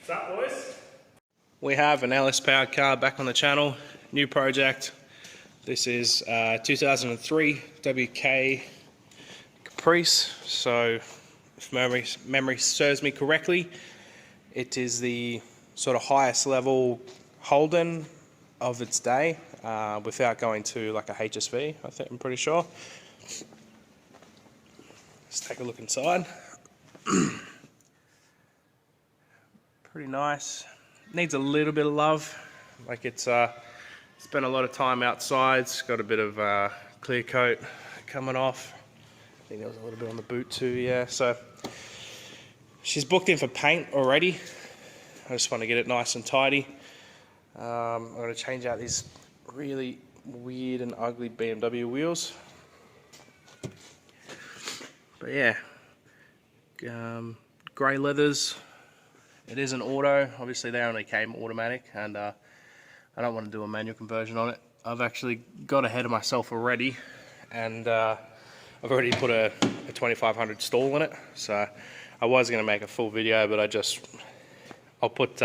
What's up, boys? We have an LS powered car back on the channel. New project. This is 2003 WK Caprice. So, if memory serves me correctly, it is the sort of highest level Holden of its day, without going to like a HSV. I'm pretty sure. Let's take a look inside. Pretty nice. Needs a little bit of love. Like it's spent a lot of time outside. It's got a bit of clear coat coming off. I think there was a little bit on the boot too, yeah. So she's booked in for paint already. I just want to get it nice and tidy. I'm going to change out these really weird and ugly BMW wheels. But yeah, grey leathers. It is an auto. Obviously they only came automatic, and I don't want to do a manual conversion on it. I've actually got ahead of myself already, and I've already put a 2500 stall in it. So I was going to make a full video, but I'll put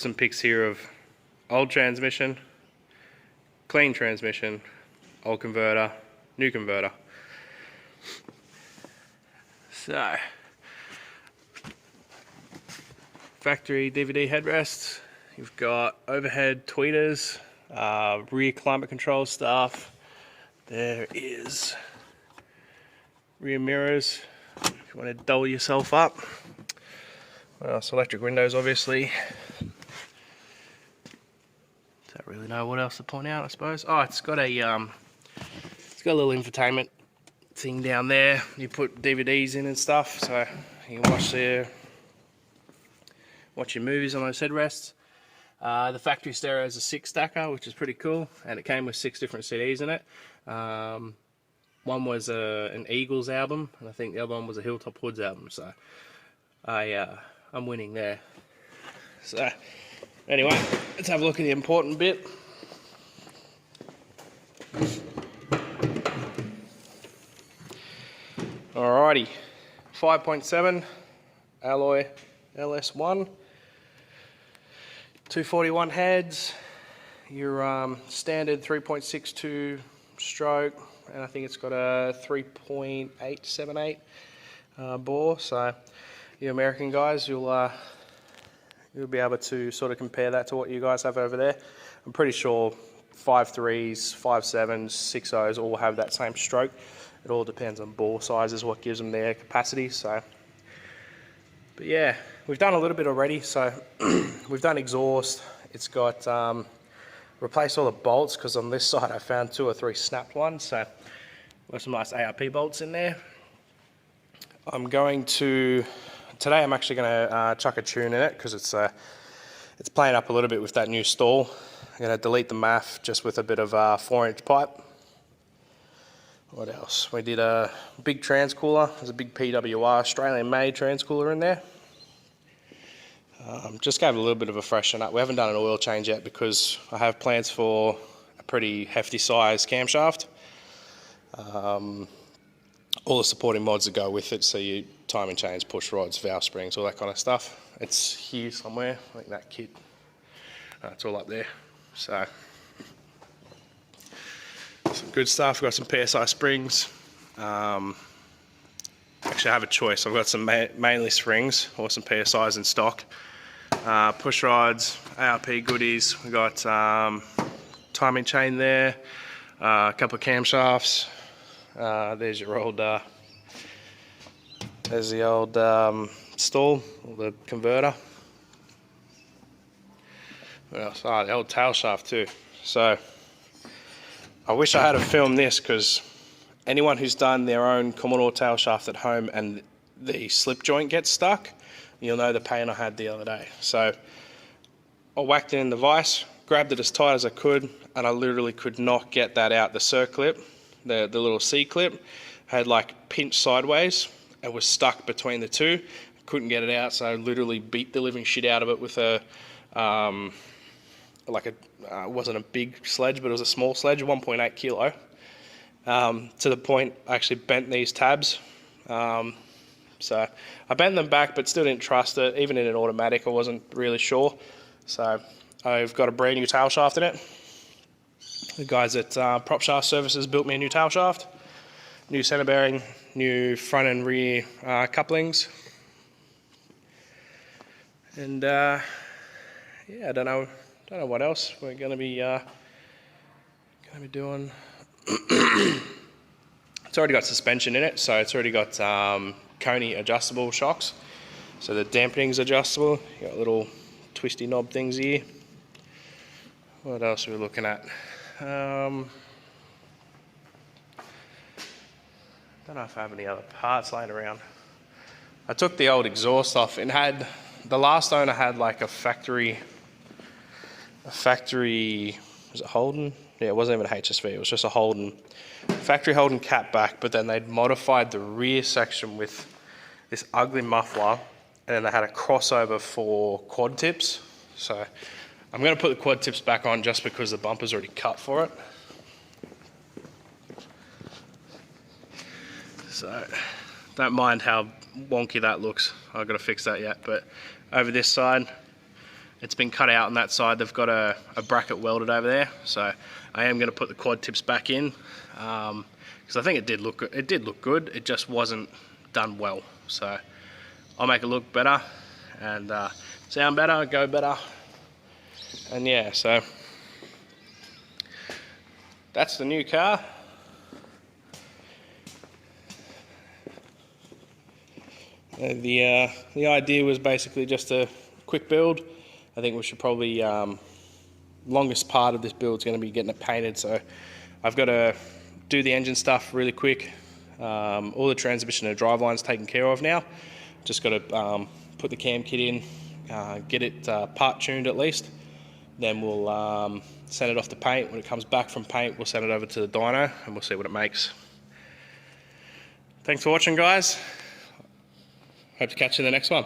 some pics here of old transmission, clean transmission, old converter, new converter. So, factory DVD headrests. You've got overhead tweeters, rear climate control stuff. There is rear mirrors if you want to dull yourself up. What else? Electric windows, obviously. Don't really know what else to point out, I suppose. Oh, it's got a little infotainment thing down there. You put DVDs in and stuff, so you can watch your movies on those headrests. The factory stereo is a 6-stacker, which is pretty cool, and it came with 6 different CDs in it. One was an Eagles album, and I think the other one was a Hilltop Hoods album, so I'm winning there. So anyway, let's have a look at the important bit. Alrighty, 5.7 alloy LS1, 241 heads, your standard 3.62 stroke, and I think it's got a 3.878 bore. So you American guys, you'll be able to sort of compare that to what you guys have over there. I'm pretty sure 5.3s, 5.7s, 6.0s all have that same stroke. It all depends on bore size is what gives them their capacity. So, but yeah, we've done a little bit already. So we've done exhaust. It's got replaced all the bolts, because on this side I found 2 or 3 snapped ones. So got some nice ARP bolts in there. Today I'm actually going to chuck a tune in it, because it's playing up a little bit with that new stall. I'm going to delete the MAF just with a bit of 4-inch pipe. What else? We did a big transcooler. There's a big PWR Australian made transcooler in there. Just gave it a little bit of a freshen up. We haven't done an oil change yet, because I have plans for a pretty hefty size camshaft. All the supporting mods that go with it, so you timing chains, push rods, valve springs, all that kind of stuff. It's here somewhere. I think that kit, it's all up there. So some good stuff. We've got some PSI springs. Actually, I have a choice. I've got some mainly springs or some PSIs in stock. Push rods, ARP goodies. We've got timing chain there, a couple of camshafts. There's your old, there's the old stall, or the converter. What else? Oh, the old tail shaft too. So I wish I had filmed this, because anyone who's done their own Commodore tail shaft at home and the slip joint gets stuck, you'll know the pain I had the other day. So I whacked it in the vise, grabbed it as tight as I could, and I literally could not get that out. The circlip, the little C-clip, had like pinched sideways and was stuck between the two. Couldn't get it out, so I literally beat the living shit out of it with a, it wasn't a big sledge, but it was a small sledge, 1.8 kilo. To the point I actually bent these tabs. So I bent them back, but still didn't trust it. Even in an automatic, I wasn't really sure. So I've got a brand new tail shaft in it. The guys at Prop Shaft Services built me a new tail shaft, new center bearing, new front and rear couplings. And yeah, I don't know what else we're going to be doing. It's already got suspension in it, so it's already got Koni adjustable shocks. So the dampening's adjustable. You got little twisty knob things here. What else are we looking at? Don't know if I have any other parts laying around. I took the old exhaust off. It had, the last owner had like a factory, was it Holden? Yeah, it wasn't even a HSV, it was just a Holden, factory Holden cat back, but then they'd modified the rear section with this ugly muffler, and then they had a crossover for quad tips. So I'm gonna put the quad tips back on just because the bumper's already cut for it. So don't mind how wonky that looks. I've got to fix that yet, but over this side, it's been cut out on that side. They've got a bracket welded over there. So I am going to put the quad tips back in because I think it did look good. It just wasn't done well. So I'll make it look better and sound better, go better. And yeah, so that's the new car. The idea was basically just a quick build. I think we should probably, longest part of this build is going to be getting it painted, so I've got to do the engine stuff really quick. All the transmission and drivelines taken care of now. Just got to put the cam kit in, get it part tuned at least. Then we'll send it off to paint. When it comes back from paint, we'll send it over to the dyno and we'll see what it makes. Thanks for watching, guys. Hope to catch you in the next one.